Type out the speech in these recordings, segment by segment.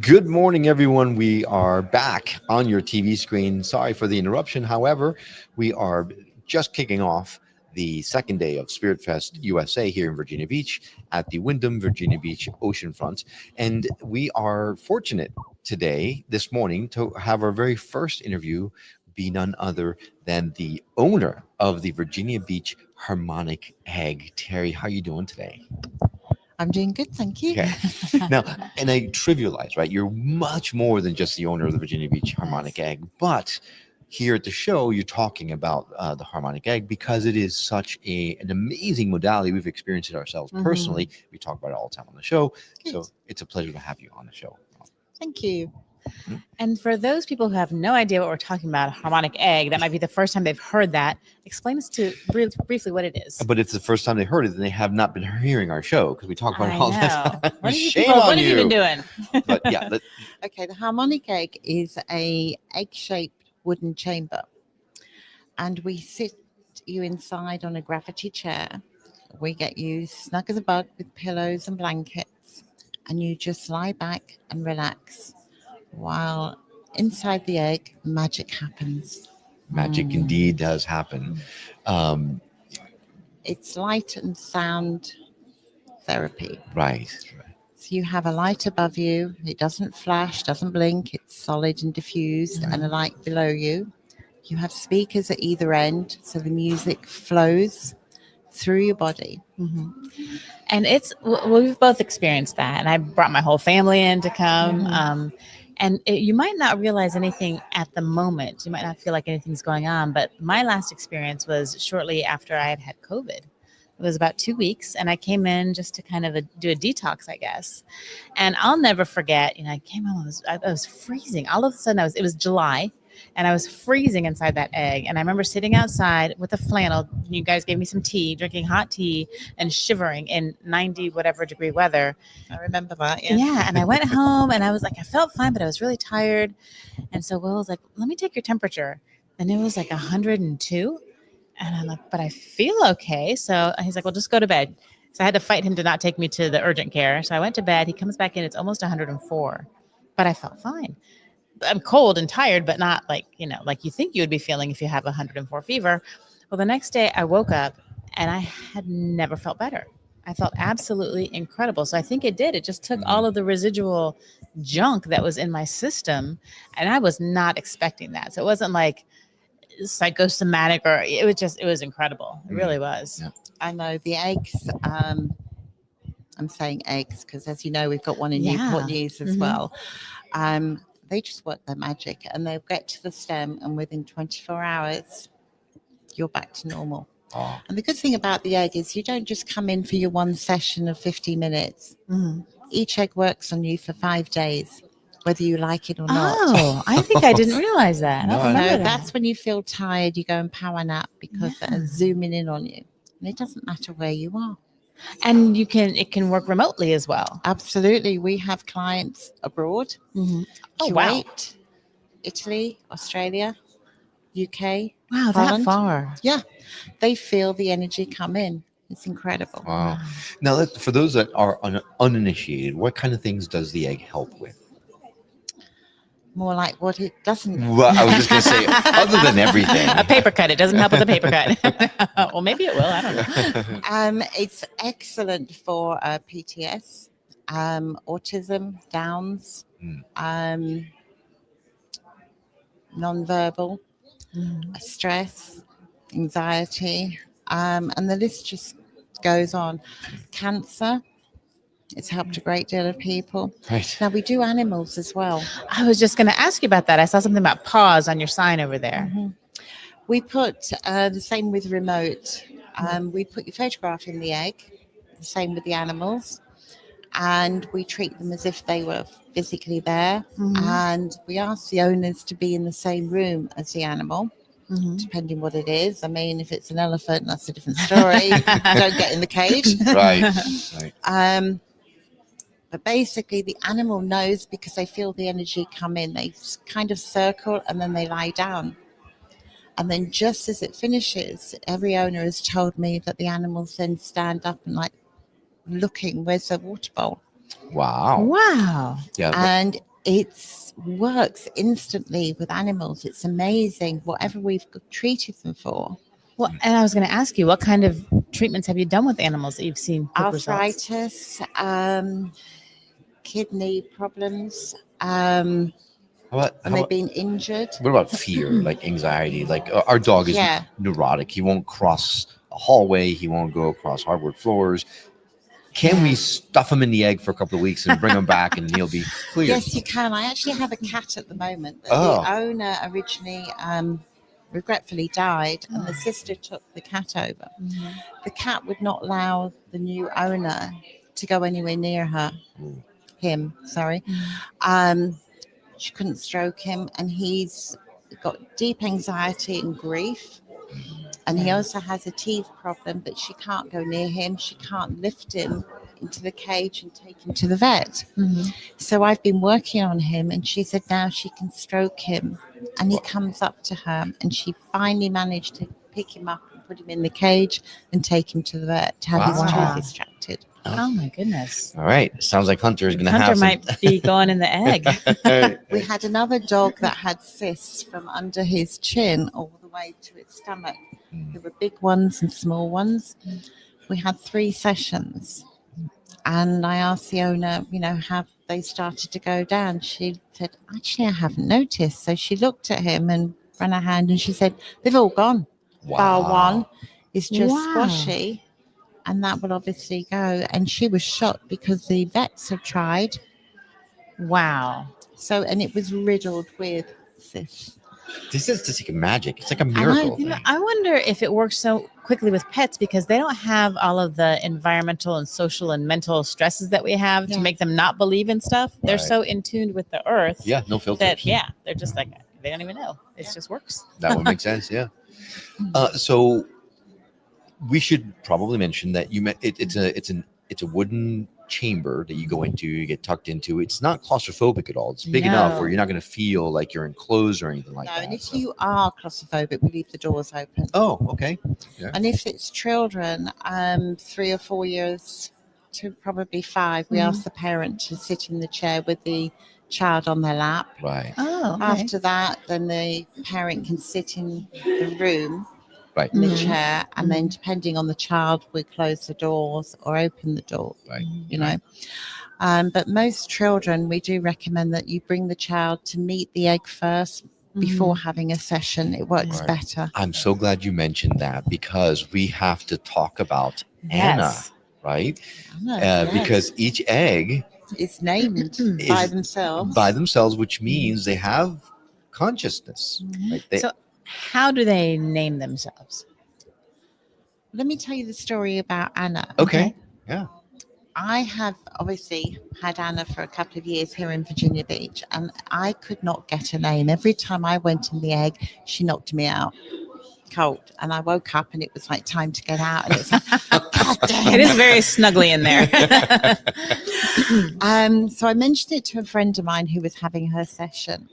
Good morning, everyone. We are back on your TV screen. Sorry for the interruption. However, we are just kicking off the second day of SpiritFest USA here in Virginia Beach at the Wyndham Virginia Beach Oceanfront. And we are fortunate today, this morning, to have our very first interview be none other than the owner of the Virginia Beach Harmonic Egg. Terry, how are you doing today? I'm doing good, thank you. Okay. Now, and I trivialize, right? You're much more than just the owner of the Virginia Beach Harmonic Egg, but here at the show, you're talking about the Harmonic Egg because it is such an amazing modality. We've experienced it ourselves personally. We talk about it all the time on the show. Good. So it's a pleasure to have you on the show. Thank you. And for those people who have no idea what we're talking about, harmonic egg, that might be the first time they've heard that. Explain us to briefly what it is. But it's the first time they heard it, and they have not been hearing our show because we talk about it all the time. What have you been doing? But yeah, Okay, the harmonic egg is a egg-shaped wooden chamber, and we sit you inside on a gravity chair. We get you snug as a bug with pillows and blankets, and you just lie back and relax while inside the egg magic happens. magic indeed does happen. It's light and sound therapy. Right. So you have a light above you. It doesn't flash, doesn't blink. It's solid and diffused, and a light below you. You have speakers at either end, so the music flows through your body. And we've both experienced that. And I brought my whole family in to come. You might not realize anything at the moment. You might not feel like anything's going on. But my last experience was shortly after I had had COVID. It was about 2 weeks. And I came in just to kind of do a detox, I guess. And I'll never forget, I came home, I was freezing. All of a sudden, it was July. And I was freezing inside that egg. And I remember sitting outside with a flannel. You guys gave me some tea, drinking hot tea and shivering in 90 whatever degree weather. I remember that. Yeah. And I went home and I felt fine, but I was really tired. And so Will was like, let me take your temperature. And it was like 102. And I'm like, but I feel okay. So he's like, well, just go to bed. So I had to fight him to not take me to the urgent care. So I went to bed. He comes back in. It's almost 104. But I felt fine. I'm cold and tired, but not like you think you would be feeling if you have 104 fever. Well, the next day I woke up and I had never felt better. I felt absolutely incredible. So I think it did. It just took all of the residual junk that was in my system, and I was not expecting that. So it wasn't like psychosomatic it was incredible. It really was. Yeah. I know the eggs. I'm saying eggs because, as you know, we've got one in Newport News as well. They just work their magic, and they'll get to the stem, and within 24 hours, you're back to normal. Oh. And the good thing about the egg is you don't just come in for your one session of 50 minutes. Each egg works on you for 5 days, whether you like it or not. Oh, I think I didn't realize that. No, I don't remember that. That's when you feel tired, you go and power nap because they're zooming in on you. And it doesn't matter where you are. And it can work remotely as well. Absolutely. We have clients abroad. Oh, Kuwait, wow. Italy, Australia, UK. Wow, Holland. that far. Yeah. They feel the energy come in. It's incredible. Wow. Now, for those that are uninitiated, what kind of things does the egg help with? More like what it doesn't. Well, I was just going to say, other than everything. A paper cut. It doesn't help with a paper cut. Well, maybe it will. I don't know. It's excellent for PTS, autism, Downs, nonverbal, stress, anxiety, and the list just goes on. Cancer. It's helped a great deal of people. Right. Now, we do animals as well. I was just going to ask you about that. I saw something about paws on your sign over there. We put the same with remote. We put your photograph in the egg, the same with the animals, and we treat them as if they were physically there. And we ask the owners to be in the same room as the animal, depending what it is. I mean, if it's an elephant, that's a different story. Don't get in the cage. Right. But basically, the animal knows because they feel the energy come in. They kind of circle and then they lie down. And then just as it finishes, every owner has told me that the animals then stand up and looking, where's the water bowl? Wow. Wow. Yeah. And It works instantly with animals. It's amazing, whatever we've treated them for. Well, and I was going to ask you, what kind of treatments have you done with animals that you've seen quick results? Arthritis, kidney problems, How about, when they've been injured. what about fear, like anxiety? Like our dog is Yeah. neurotic. He won't cross a hallway. He won't go across hardwood floors. Can we stuff him in the egg for a couple of weeks and bring him back and he'll be clear? Yes, you can. I actually have a cat at the moment. That Oh. The owner originally regretfully died, and the sister took the cat over. Mhm. The cat would not allow the new owner to go anywhere near her. Him, sorry. She couldn't stroke him, and he's got deep anxiety and grief. And he also has a teeth problem, but she can't go near him. She can't lift him into the cage and take him to the vet. Mhm. So I've been working on him, and she said now she can stroke him. And he comes up to her, and she finally managed to pick him up and put him in the cage and take him to the vet to have his Wow. tooth extracted. Oh my goodness. All right. Sounds like Hunter is going to have Hunter some. might be going in the egg. We had another dog that had cysts from under his chin all the way to its stomach. There were big ones and small ones. We had 3 sessions. And I asked the owner, have they started to go down? She said, actually, I haven't noticed. So she looked at him and ran her hand and she said, they've all gone. Bar one is just Wow. squashy. And that will obviously go. And she was shocked because the vets have tried. Wow. So, and it was riddled with cysts. This is just like magic. It's like a know, miracle. You know, I wonder if it works so quickly with pets because they don't have all of the environmental and social and mental stresses that we have to Yeah. make them not believe in stuff. They're Right. so in tune with the earth Yeah, no filters. that, they're just like, they don't even know. It just works. That would make sense. Yeah. So we should probably mention that it's a wooden chamber that you go into, you get tucked into. It's not claustrophobic at all. It's big enough No. where you're not going to feel like you're enclosed or anything like No, that. and if So- you are claustrophobic, we leave the doors open. Oh, okay. And if it's children, 3 or 4 years to probably 5, we Mhm. ask the parent to sit in the chair with the child on their lap. Right. Oh, okay. After that, then the parent can sit in the room Right. in the Mhm. chair, and then depending on the child, we close the doors or open the door. Right. You know. But most children, we do recommend that you bring the child to meet the egg first before having a session. It works Right. better. I'm so glad you mentioned that because we have to talk about Anna, Yes. right? Yes. Because each egg It's named Is by themselves. by themselves, which means they have consciousness. Right? They, So how do they name themselves? Let me tell you the story about Anna. okay. Yeah. I have obviously had Anna for a couple of years here in Virginia Beach, and I could not get a name. Every time I went in the egg, she knocked me out cold. And I woke up and it was like time to get out. And it's like, God damn It is very snuggly in there. So I mentioned it to a friend of mine who was having her session.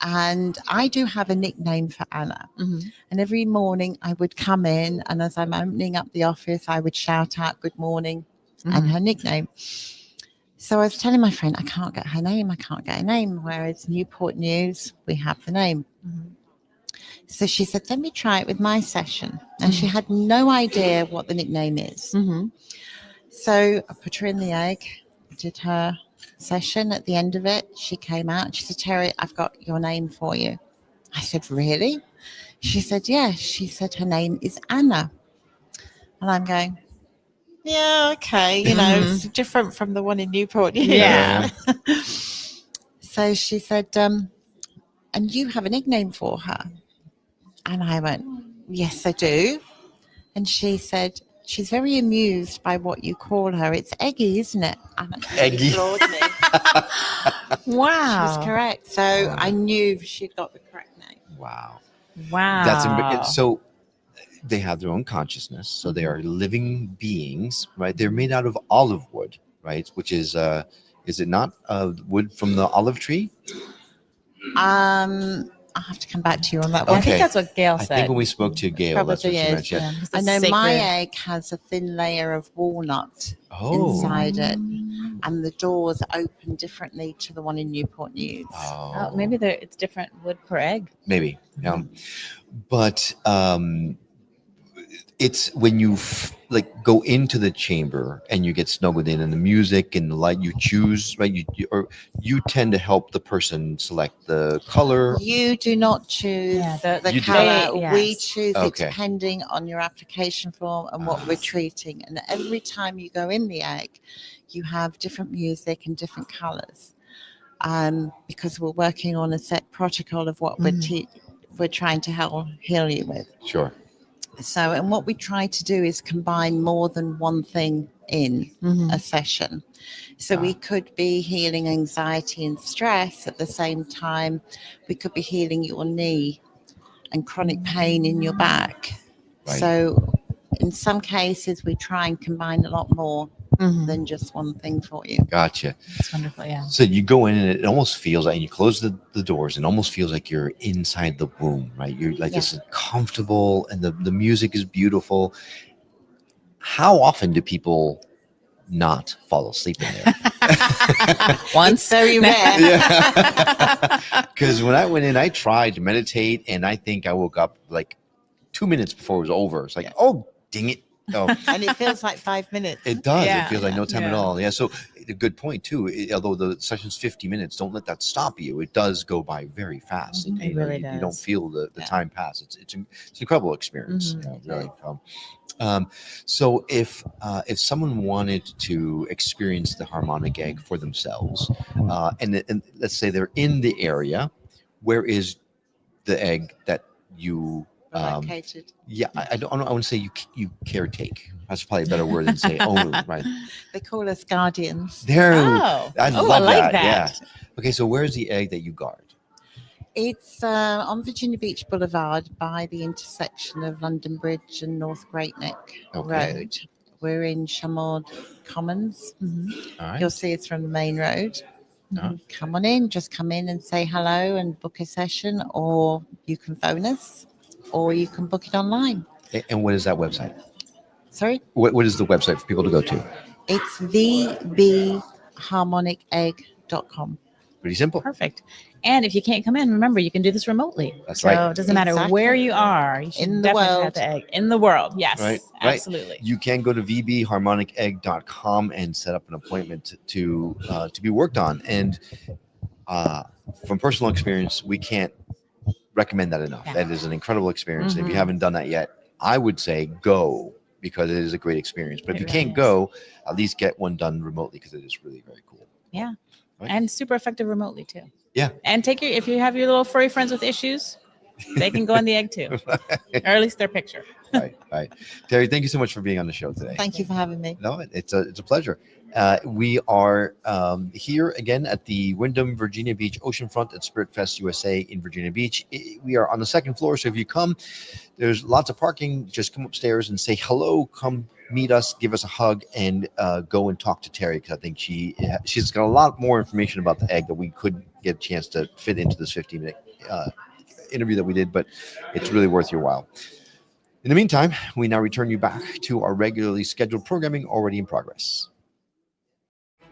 And I do have a nickname for Anna. Mhm. And every morning I would come in, and as I'm opening up the office, I would shout out good morning and her nickname. So I was telling my friend, I can't get her name. I can't get her name. Whereas Newport News, we have the name. Mhm. So she said, let me try it with my session. And she had no idea what the nickname is. Mhm. So I put her in the egg, did her session. At the end of it, she came out. She said, Terry, I've got your name for you. I said, really? She said, yes. She said, her name is Anna. And I'm going, yeah, okay. You know, it's different from the one in Newport. Yeah. So she said, and you have a nickname for her? And I went, yes, I do. And she said, she's very amused by what you call her. It's Eggy, isn't it? And it Eggy. floored me. Wow. She was correct. So I knew she'd got the correct name. Wow. Wow. That's so they have their own consciousness. So they are living beings, right? They're made out of olive wood, right? Which is it not wood from the olive tree? I'll have to come back to you on that I one. Okay. think that's what Gail I said. think when we spoke to Gail, that's what Probably she is, mentioned. Yeah, 'cause I it's know sacred. my egg has a thin layer of walnut Oh, inside it. and the doors open differently to the one in Newport News. Oh, maybe it's different wood per egg. Maybe. Yeah. But it's when you go into the chamber and you get snuggled in, and the music and the light you choose, right? You tend to help the person select the color. You do not choose the You color. Yes. We choose Okay. it depending on your application form and what we're treating. And every time you go in the egg, you have different music and different colors. Because we're working on a set protocol of what we're trying to heal you with. Sure. So, and what we try to do is combine more than one thing in a session. So we could be healing anxiety and stress at the same time. We could be healing your knee and chronic pain in your back. Right. So in some cases, we try and combine a lot more than just one thing for you. Gotcha. That's wonderful. Yeah. So you go in and it almost feels like, and you close the doors, and it almost feels like you're inside the womb, right? You're like this comfortable, and the music is beautiful. How often do people not fall asleep in there? It's very rare. Because when I went in, I tried to meditate, and I think I woke up like 2 minutes before it was over. It's like, oh, dang it. Oh. And it feels like 5 minutes. It does. Yeah. It feels like no time at Yeah. all. Yeah. So a good point too. Although the session's 50 minutes, don't let that stop you. It does go by very fast. It You know, really you don't does. feel the time pass. It's an incredible experience. Really. So if someone wanted to experience the harmonic egg for themselves, and let's say they're in the area, where is the egg that you Located. Yeah, I don't know. I want to say you caretake. That's probably a better word than say own, right? They call us guardians. There. Oh, I I love like that. Yeah. that. Okay, so where's the egg that you guard? It's on Virginia Beach Boulevard by the intersection of London Bridge and North Great Neck Road. We're in Shamord Commons. All right. You'll see us from the main road. Uh-huh. Come on in, just come in and say hello and book a session, or you can phone us, or you can book it online. And what is that website? Sorry? What is the website for people to go to? It's vbharmonicegg.com. Pretty simple. Perfect. And if you can't come in, remember you can do this remotely. That's so right. it doesn't matter Exactly. where you are. You should In the definitely world. have the egg in the world. Yes, Right. absolutely. You can go to vbharmonicegg.com and set up an appointment to be worked on. And from personal experience, we can't recommend that enough. Yeah. That is an incredible experience. And if you haven't done that yet, I would say go, because it is a great experience. But if you It really can't is. go, at least get one done remotely, because it is really very cool. Yeah. Right. And super effective remotely too. Yeah. And if you have your little furry friends with issues, they can go in the egg too, or at least their picture. Right. Terry, thank you so much for being on the show today. Thank you for having me. No, it's a pleasure. We are here again at the Wyndham Virginia Beach Oceanfront at SpiritFest USA in Virginia Beach. We are on the second floor, so if you come, there's lots of parking. Just come upstairs and say hello. Come meet us, give us a hug, and go and talk to Terry, because I think she's got a lot more information about the egg that we couldn't get a chance to fit into this 15-minute interview that we did, but it's really worth your while. In the meantime, we now return you back to our regularly scheduled programming already in progress.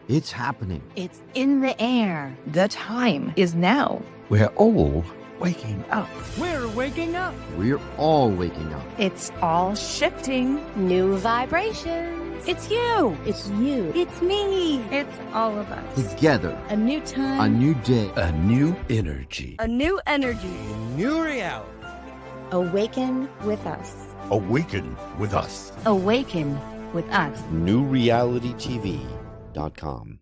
It's happening. It's in the air. The time is now. We're all waking up. We're waking up. We're all waking up. It's all shifting. New vibrations. It's you. It's you. It's me. It's all of us. Together. A new time. A new day. A new energy. A new energy. New reality. Awaken with us. Awaken with us. Awaken with us. NewRealityTV.com.